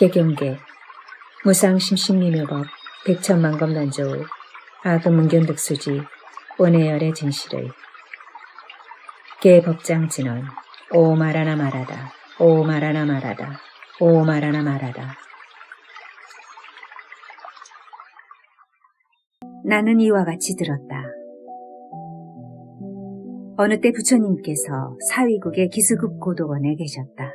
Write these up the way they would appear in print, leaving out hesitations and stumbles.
개경계 무상심신미묘법 백천만검난조우 아금문견득수지 원해열의 진실의 개법장진언 오 말하나 말하다 오 말하나 말하다 오 말하나 말하다. 나는 이와 같이 들었다. 어느 때 부처님께서 사위국의 기스급 고도원에 계셨다.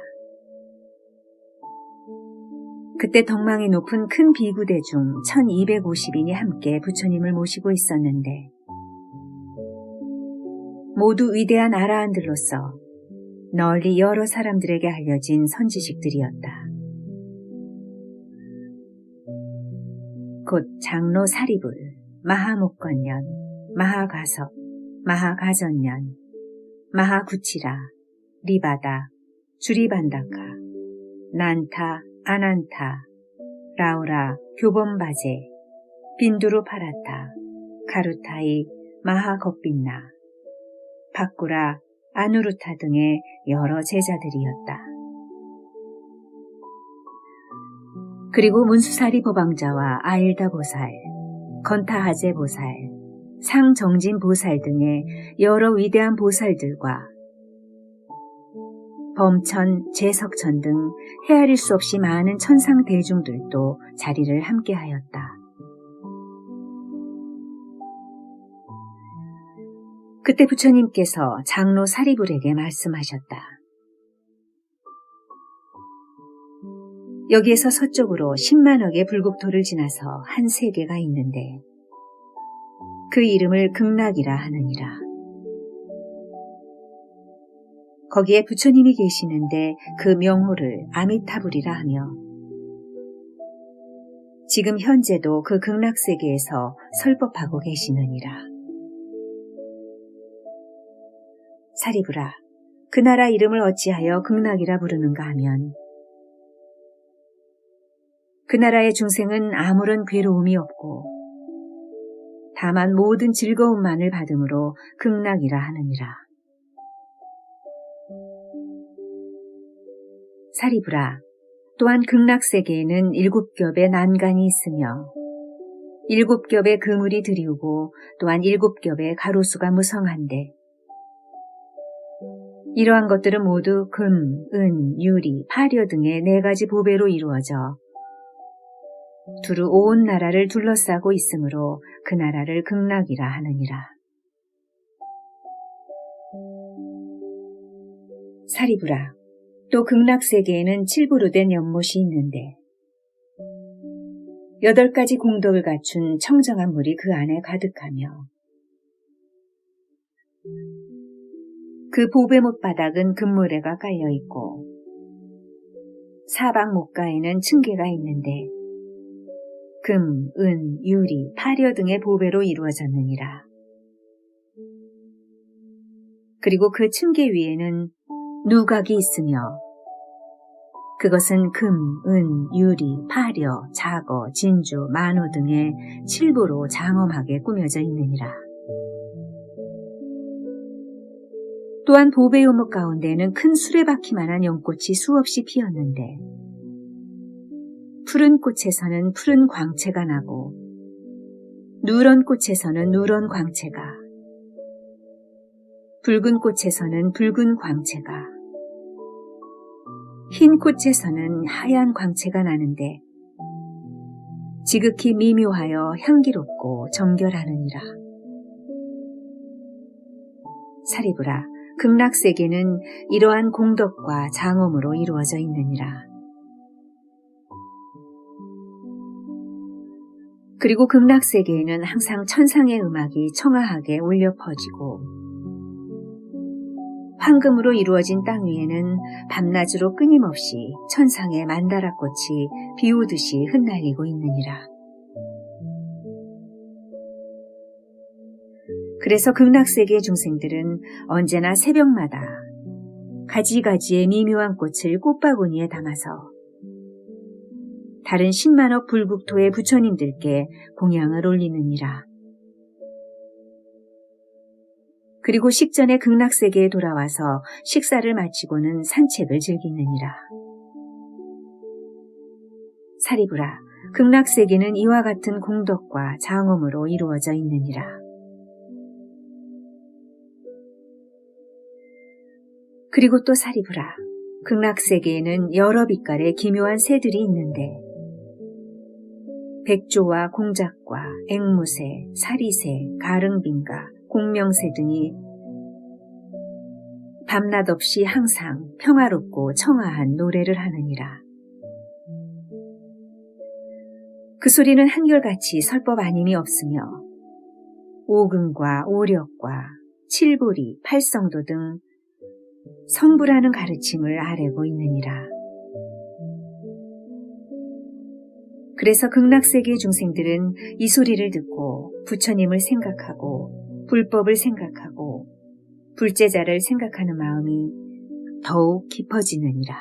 그때 덕망이 높은 큰 비구대 중 1250인이 함께 부처님을 모시고 있었는데 모두 위대한 아라한들로서 널리 여러 사람들에게 알려진 선지식들이었다. 곧 장로 사리불, 마하목건년, 마하가섭, 마하가전년, 마하구치라, 리바다, 주리반다카, 난타, 아난타, 라우라, 교범바제, 빈두루 파라타, 가루타이, 마하겁빈나, 바꾸라, 아누루타 등의 여러 제자들이었다. 그리고 문수사리 법왕자와 아일다 보살, 건타하제 보살, 상정진 보살 등의 여러 위대한 보살들과 범천, 제석천 등 헤아릴 수 없이 많은 천상 대중들도 자리를 함께하였다. 그때 부처님께서 장로 사리불에게 말씀하셨다. 여기에서 서쪽으로 10만억의 불국토를 지나서 한 세계가 있는데 그 이름을 극락이라 하느니라. 거기에 부처님이 계시는데 그 명호를 아미타불이라 하며 지금 현재도 그 극락세계에서 설법하고 계시느니라. 사리불아, 그 나라 이름을 어찌하여 극락이라 부르는가 하면 그 나라의 중생은 아무런 괴로움이 없고 다만 모든 즐거움만을 받음으로 극락이라 하느니라. 사리불아, 또한 극락세계에는 7겹의 난간이 있으며 7겹의 그물이 드리우고 또한 7겹의 가로수가 무성한데 이러한 것들은 모두 금, 은, 유리, 파려 등의 4가지 보배로 이루어져 두루 온 나라를 둘러싸고 있으므로 그 나라를 극락이라 하느니라. 사리불아, 또 극락세계에는 7부로 된 연못이 있는데 8가지 공덕을 갖춘 청정한 물이 그 안에 가득하며 그 보배못 바닥은 금모래가 깔려있고 사방 목가에는 층계가 있는데 금, 은, 유리, 파려 등의 보배로 이루어졌느니라. 그리고 그 층계 위에는 누각이 있으며 그것은 금, 은, 유리, 파려, 자거, 진주, 만호 등의 7부로 장엄하게 꾸며져 있느니라. 또한 보배요목 가운데에는 큰 수레바퀴만한 연꽃이 수없이 피었는데 푸른 꽃에서는 푸른 광채가 나고 누런 꽃에서는 누런 광채가 붉은 꽃에서는 붉은 광채가 흰 꽃에서는 하얀 광채가 나는데 지극히 미묘하여 향기롭고 정결하느니라. 사리불아, 극락세계는 이러한 공덕과 장엄으로 이루어져 있느니라. 그리고 극락세계에는 항상 천상의 음악이 청아하게 울려 퍼지고 황금으로 이루어진 땅 위에는 밤낮으로 끊임없이 천상의 만다라꽃이 비오듯이 흩날리고 있느니라. 그래서 극락세계의 중생들은 언제나 새벽마다 가지가지의 미묘한 꽃을 꽃바구니에 담아서 다른 10만억 불국토의 부처님들께 공양을 올리느니라. 그리고 식전에 극락세계에 돌아와서 식사를 마치고는 산책을 즐기느니라. 사리부라, 극락세계는 이와 같은 공덕과 장엄으로 이루어져 있느니라. 그리고 또 사리부라, 극락세계에는 여러 빛깔의 기묘한 새들이 있는데 백조와 공작과 앵무새, 사리새, 가릉빙가, 공명새 등이 밤낮 없이 항상 평화롭고 청아한 노래를 하느니라. 그 소리는 한결같이 설법 아님이 없으며 오금과 오력과 칠보리, 팔성도 등 성부라는 가르침을 아뢰고 있느니라. 그래서 극락세계의 중생들은 이 소리를 듣고 부처님을 생각하고 불법을 생각하고 불제자를 생각하는 마음이 더욱 깊어지느니라.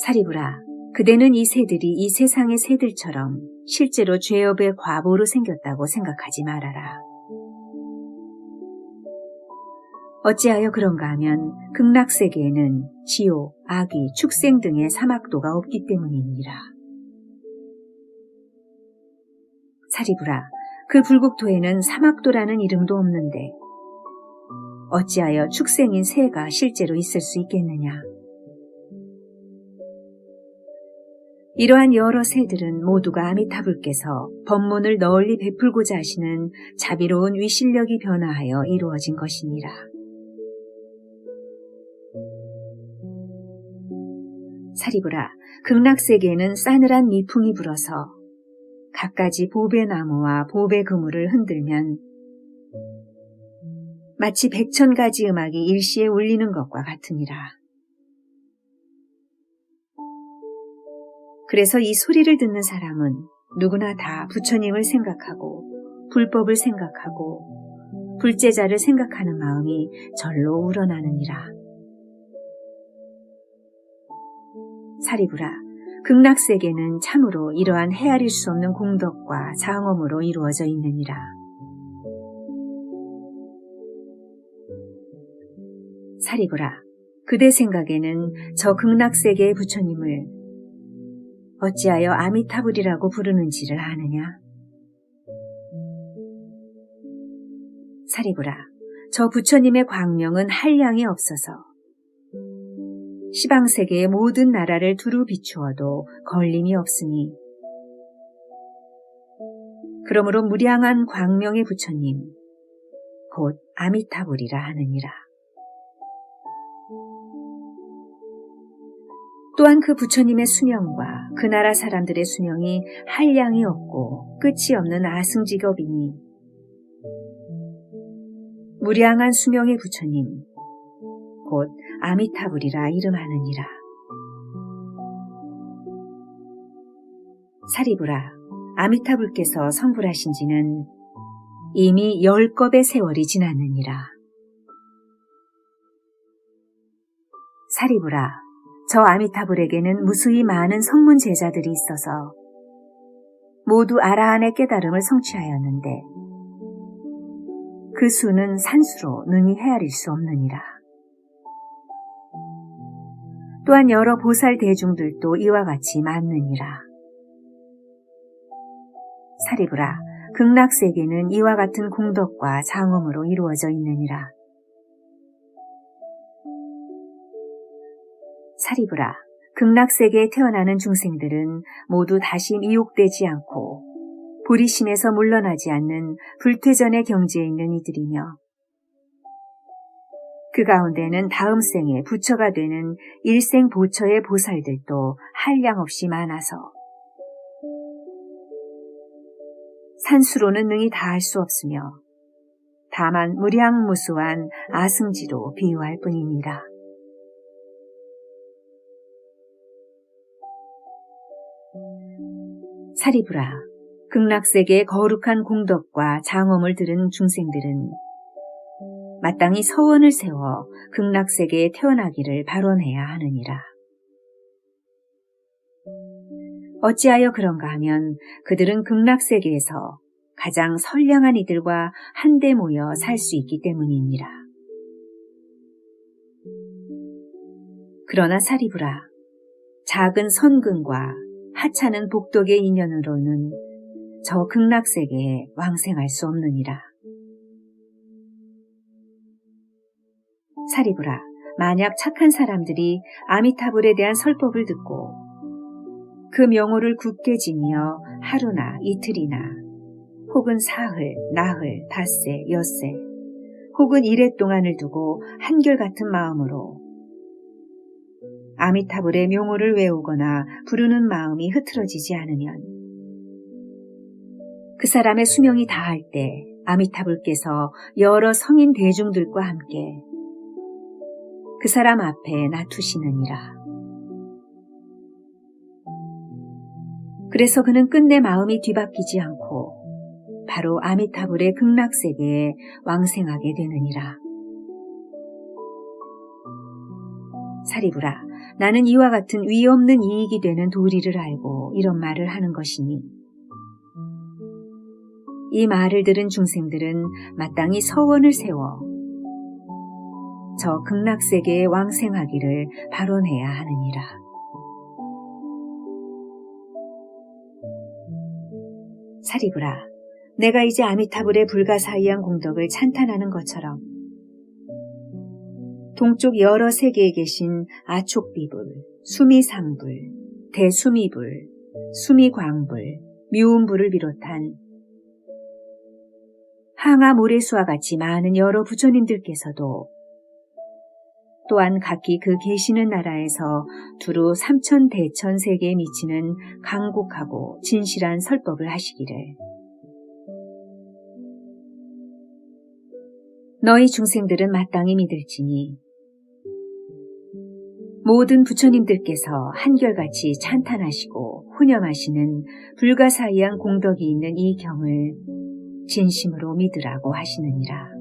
사리부라, 그대는 이 새들이 이 세상의 새들처럼 실제로 죄업의 과보로 생겼다고 생각하지 말아라. 어찌하여 그런가 하면 극락세계에는 지옥, 악귀, 축생 등의 사막도가 없기 때문이니라. 사리부라, 그 불국토에는 사막도라는 이름도 없는데 어찌하여 축생인 새가 실제로 있을 수 있겠느냐. 이러한 여러 새들은 모두가 아미타불께서 법문을 널리 베풀고자 하시는 자비로운 위실력이 변화하여 이루어진 것이니라. 사리부라, 극락세계에는 싸늘한 미풍이 불어서 갖가지 보배나무와 보배그물을 흔들면 마치 100,000가지 음악이 일시에 울리는 것과 같으니라. 그래서 이 소리를 듣는 사람은 누구나 다 부처님을 생각하고 불법을 생각하고 불제자를 생각하는 마음이 절로 우러나느니라. 사리부라, 극락세계는 참으로 이러한 헤아릴 수 없는 공덕과 장엄으로 이루어져 있느니라. 사리부라, 그대 생각에는 저 극락세계의 부처님을 어찌하여 아미타불이라고 부르는지를 아느냐? 사리부라, 저 부처님의 광명은 한량이 없어서 시방세계의 모든 나라를 두루 비추어도 걸림이 없으니 그러므로 무량한 광명의 부처님 곧 아미타불이라 하느니라. 또한 그 부처님의 수명과 그 나라 사람들의 수명이 한량이 없고 끝이 없는 아승직업이니 무량한 수명의 부처님 곧 아미타불이라 이름하느니라. 사리부라, 아미타불께서 성불하신 지는 이미 10겁의 세월이 지났느니라. 사리부라, 저 아미타불에게는 무수히 많은 성문 제자들이 있어서 모두 아라한의 깨달음을 성취하였는데 그 수는 산수로 능히 헤아릴 수 없느니라. 또한 여러 보살 대중들도 이와 같이 많느니라. 사리부라, 극락세계는 이와 같은 공덕과 장엄으로 이루어져 있느니라. 사리부라, 극락세계에 태어나는 중생들은 모두 다시 미혹되지 않고 불이심에서 물러나지 않는 불퇴전의 경지에 있는 이들이며 그 가운데는 다음 생에 부처가 되는 일생 보처의 보살들도 한량없이 많아서 산수로는 능히 다할 수 없으며 다만 무량무수한 아승지로 비유할 뿐이니라. 사리부라, 극락세계의 거룩한 공덕과 장엄을 들은 중생들은 마땅히 서원을 세워 극락세계에 태어나기를 발원해야 하느니라. 어찌하여 그런가 하면 그들은 극락세계에서 가장 선량한 이들과 한데 모여 살 수 있기 때문이니라. 그러나 사리부라, 작은 선근과 하찮은 복덕의 인연으로는 저 극락세계에 왕생할 수 없느니라. 사리부라, 만약 착한 사람들이 아미타불에 대한 설법을 듣고 그 명호를 굳게 지니어 하루나 이틀이나 혹은 사흘, 나흘, 닷새, 엿새 혹은 이래 동안을 두고 한결같은 마음으로 아미타불의 명호를 외우거나 부르는 마음이 흐트러지지 않으면 그 사람의 수명이 다할 때 아미타불께서 여러 성인 대중들과 함께 그 사람 앞에 놔두시느니라. 그래서 그는 끝내 마음이 뒤바뀌지 않고 바로 아미타불의 극락세계에 왕생하게 되느니라. 사리부라, 나는 이와 같은 위 없는 이익이 되는 도리를 알고 이런 말을 하는 것이니 이 말을 들은 중생들은 마땅히 서원을 세워 저 극락세계에 왕생하기를 발언해야 하느니라. 사리부라, 내가 이제 아미타불의 불가사의한 공덕을 찬탄하는 것처럼 동쪽 여러 세계에 계신 아촉비불, 수미상불, 대수미불, 수미광불, 묘음불을 비롯한 항아 모래수와 같이 많은 여러 부처님들께서도 또한 각기 그 계시는 나라에서 두루 삼천대천 세계에 미치는 강국하고 진실한 설법을 하시기를 너희 중생들은 마땅히 믿을지니 모든 부처님들께서 한결같이 찬탄하시고 훈념하시는 불가사의한 공덕이 있는 이 경을 진심으로 믿으라고 하시느니라.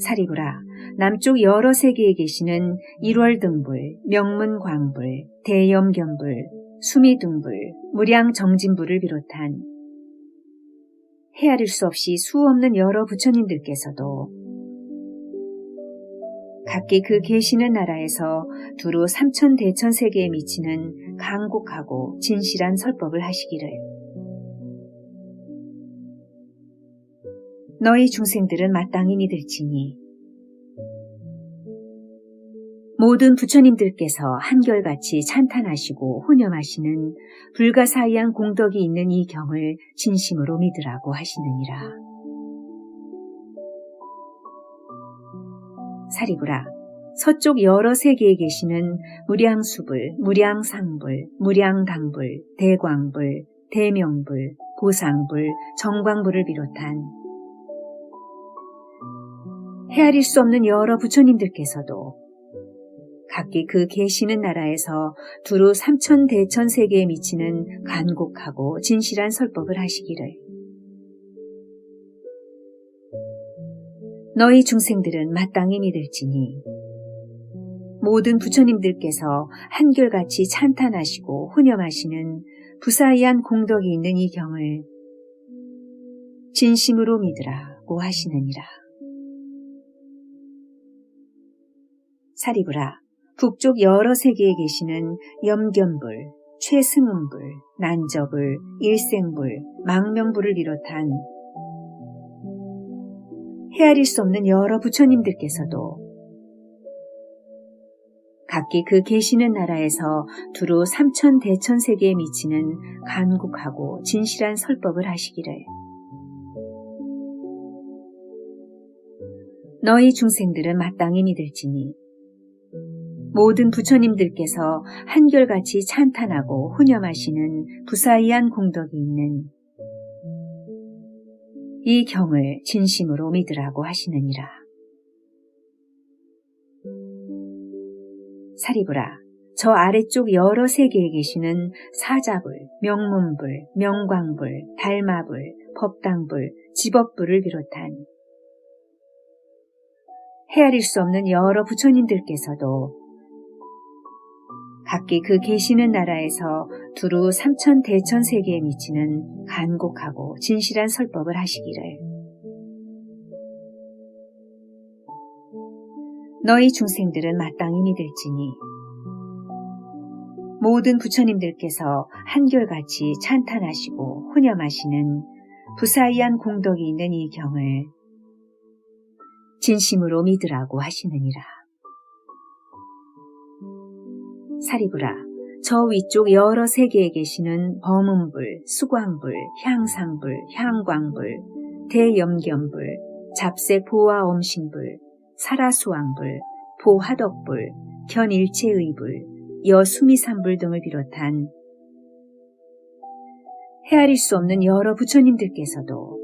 사리부라, 남쪽 여러 세계에 계시는 일월등불, 명문광불, 대염견불, 수미등불, 무량정진불을 비롯한 헤아릴 수 없이 수없는 여러 부처님들께서도 각기 그 계시는 나라에서 두루 삼천대천 세계에 미치는 강국하고 진실한 설법을 하시기를 너희 중생들은 마땅히 믿을지니 모든 부처님들께서 한결같이 찬탄하시고 훈념하시는 불가사의한 공덕이 있는 이 경을 진심으로 믿으라고 하시느니라. 사리부라, 서쪽 여러 세계에 계시는 무량수불, 무량상불, 무량당불, 대광불, 대명불, 보상불, 정광불을 비롯한 헤아릴 수 없는 여러 부처님들께서도 각기 그 계시는 나라에서 두루 삼천대천 세계에 미치는 간곡하고 진실한 설법을 하시기를 너희 중생들은 마땅히 믿을지니 모든 부처님들께서 한결같이 찬탄하시고 훈념하시는 부사이한 공덕이 있는 이 경을 진심으로 믿으라고 하시느니라. 사리부라, 북쪽 여러 세계에 계시는 염견불, 최승음불, 난저불, 일생불, 망명불을 비롯한 헤아릴 수 없는 여러 부처님들께서도 각기 그 계시는 나라에서 두루 삼천대천 세계에 미치는 간곡하고 진실한 설법을 하시기를 너희 중생들은 마땅히 믿을지니 모든 부처님들께서 한결같이 찬탄하고 훈념하시는 부사이한 공덕이 있는 이 경을 진심으로 믿으라고 하시느니라. 사리부라, 저 아래쪽 여러 세계에 계시는 사자불, 명문불, 명광불, 달마불, 법당불, 지법불을 비롯한 헤아릴 수 없는 여러 부처님들께서도 각기 그 계시는 나라에서 두루 삼천대천 세계에 미치는 간곡하고 진실한 설법을 하시기를 너희 중생들은 마땅히 믿을지니 모든 부처님들께서 한결같이 찬탄하시고 훈념하시는 부사이한 공덕이 있는 이 경을 진심으로 믿으라고 하시느니라. 사리부라, 저 위쪽 여러 세계에 계시는 범음불, 수광불, 향상불, 향광불, 대염견불, 잡색 보화 엄신불, 사라수왕불, 보화덕불, 견일체의불, 여수미산불 등을 비롯한 헤아릴 수 없는 여러 부처님들께서도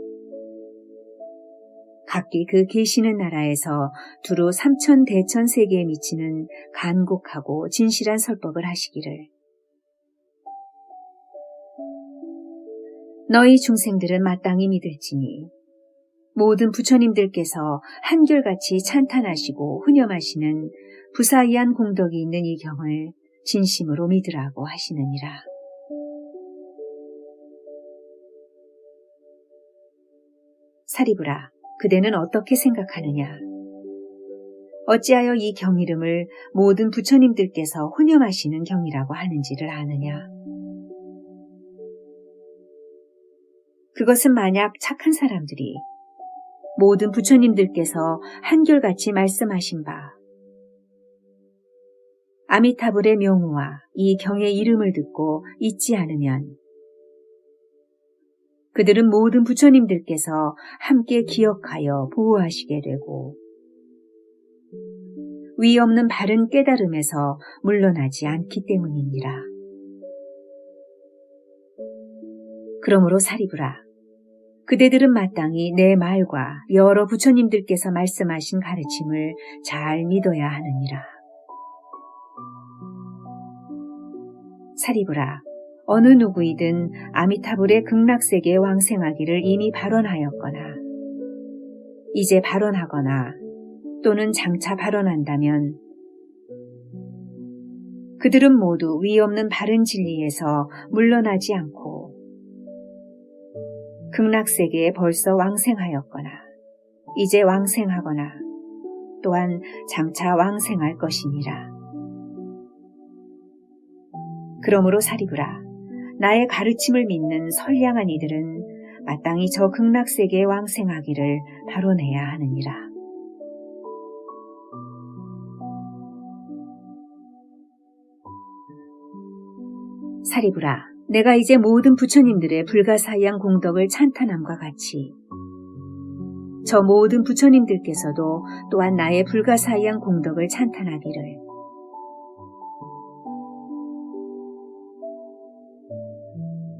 각기 그 계시는 나라에서 두루 3,000대천세계에 미치는 간곡하고 진실한 설법을 하시기를 너희 중생들은 마땅히 믿을지니 모든 부처님들께서 한결같이 찬탄하시고 훈념하시는 부사이한 공덕이 있는 이 경을 진심으로 믿으라고 하시느니라. 사리부라, 그대는 어떻게 생각하느냐? 어찌하여 이 경 이름을 모든 부처님들께서 훈념하시는 경이라고 하는지를 아느냐? 그것은 만약 착한 사람들이 모든 부처님들께서 한결같이 말씀하신 바 아미타불의 명우와 이 경의 이름을 듣고 잊지 않으면 그들은 모든 부처님들께서 함께 기억하여 보호하시게 되고 위 없는 바른 깨달음에서 물러나지 않기 때문이니라. 그러므로 사리부라, 그대들은 마땅히 내 말과 여러 부처님들께서 말씀하신 가르침을 잘 믿어야 하느니라. 사리부라, 어느 누구이든 아미타불의 극락세계에 왕생하기를 이미 발언하였거나 이제 발언하거나 또는 장차 발언한다면 그들은 모두 위 없는 바른 진리에서 물러나지 않고 극락세계에 벌써 왕생하였거나 이제 왕생하거나 또한 장차 왕생할 것이니라. 그러므로 사리부라, 나의 가르침을 믿는 선량한 이들은 마땅히 저 극락세계에 왕생하기를 발언해야 하느니라. 사리부라, 내가 이제 모든 부처님들의 불가사의한 공덕을 찬탄함과 같이 저 모든 부처님들께서도 또한 나의 불가사의한 공덕을 찬탄하기를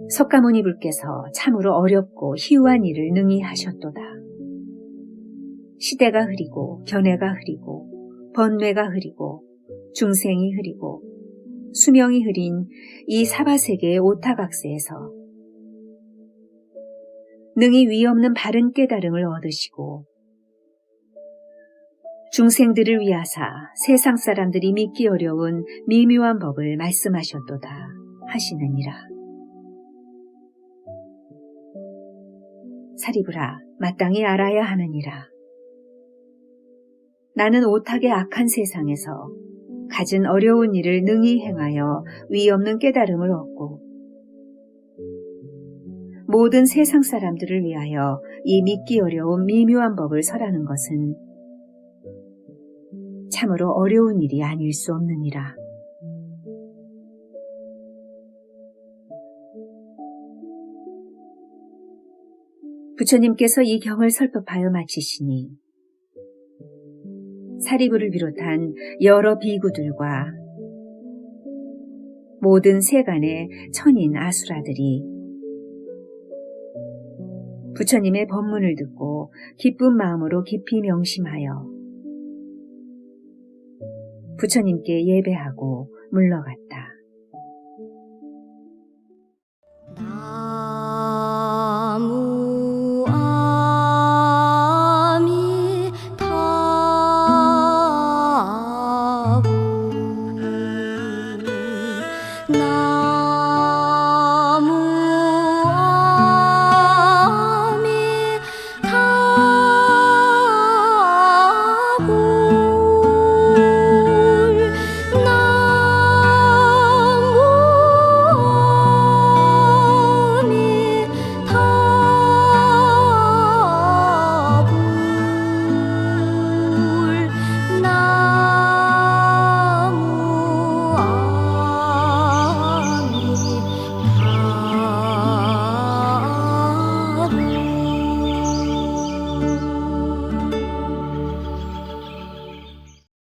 석가모니 불께서 참으로 어렵고 희유한 일을 능히 하셨도다. 시대가 흐리고 견해가 흐리고 번뇌가 흐리고 중생이 흐리고 수명이 흐린 이 사바세계의 오타각세에서 능히 위없는 바른 깨달음을 얻으시고 중생들을 위하사 세상 사람들이 믿기 어려운 미묘한 법을 말씀하셨도다 하시느니라. 사리부라, 마땅히 알아야 하느니라. 나는 오탁의 악한 세상에서 갖은 어려운 일을 능히 행하여 위없는 깨달음을 얻고 모든 세상 사람들을 위하여 이 믿기 어려운 미묘한 법을 설하는 것은 참으로 어려운 일이 아닐 수 없느니라. 부처님께서 이 경을 설법하여 마치시니 사리부를 비롯한 여러 비구들과 모든 세간의 천인 아수라들이 부처님의 법문을 듣고 기쁜 마음으로 깊이 명심하여 부처님께 예배하고 물러갔다.